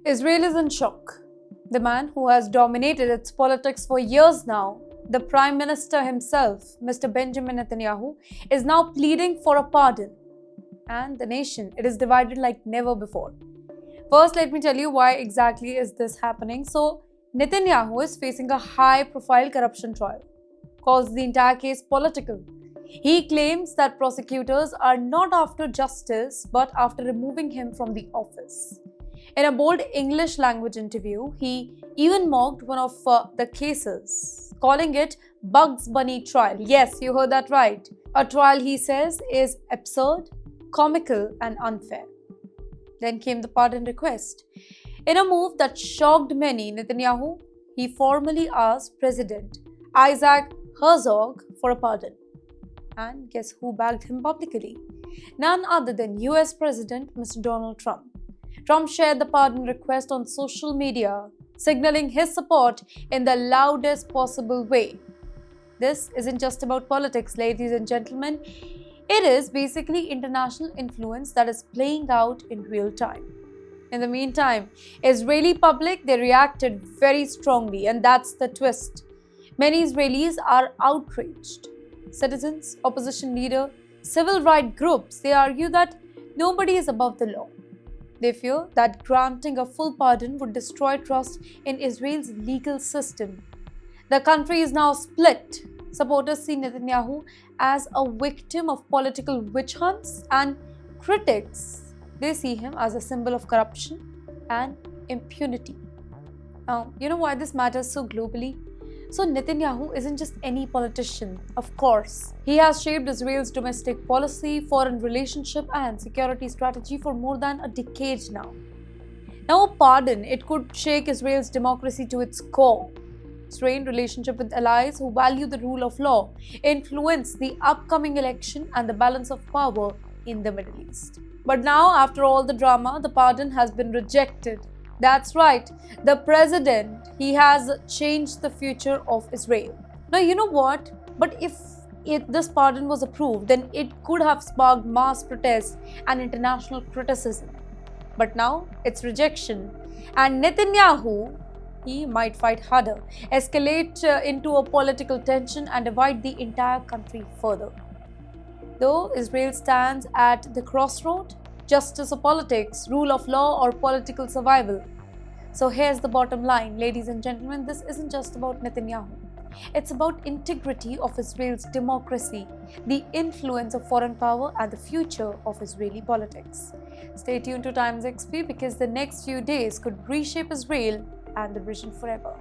Israel is in shock. The man who has dominated its politics for years now, the Prime Minister himself, Mr. Benjamin Netanyahu, is now pleading for a pardon. And the nation, it is divided like never before. First, let me tell you why exactly is this happening. So, Netanyahu is facing a high-profile corruption trial, calls the entire case political. He claims that prosecutors are not after justice, but after removing him from the office. In a bold English language interview, he even mocked one of the cases, calling it Bugs Bunny trial. Yes, you heard that right. A trial, he says, is absurd, comical and unfair. Then came the pardon request. In a move that shocked many, Netanyahu, he formally asked President Isaac Herzog for a pardon. And guess who backed him publicly? None other than US President Mr. Donald Trump. Trump shared the pardon request on social media, signaling his support in the loudest possible way. This isn't just about politics, ladies and gentlemen. It is basically international influence that is playing out in real time. In the meantime, Israeli public, they reacted very strongly, and that's the twist. Many Israelis are outraged. Citizens, opposition leader, civil rights groups, they argue that nobody is above the law. They fear that granting a full pardon would destroy trust in Israel's legal system. The country is now split. Supporters see Netanyahu as a victim of political witch hunts, and critics, they see him as a symbol of corruption and impunity. Now, you know why this matters so globally? So Netanyahu isn't just any politician, of course. He has shaped Israel's domestic policy, foreign relationship and security strategy for more than a decade now. Now a pardon, it could shake Israel's democracy to its core, strain relationship with allies who value the rule of law, influence the upcoming election and the balance of power in the Middle East. But now, after all the drama, the pardon has been rejected. That's right, the president, he has changed the future of Israel. Now, you know what? But if this pardon was approved, then it could have sparked mass protests and international criticism. But now, it's rejection. And Netanyahu, he might fight harder, escalate into a political tension and divide the entire country further. Though Israel stands at the crossroad, justice or politics, rule of law or political survival. So here's the bottom line, ladies and gentlemen, this isn't just about Netanyahu. It's about integrity of Israel's democracy, the influence of foreign power and the future of Israeli politics. Stay tuned to Times XP because the next few days could reshape Israel and the region forever.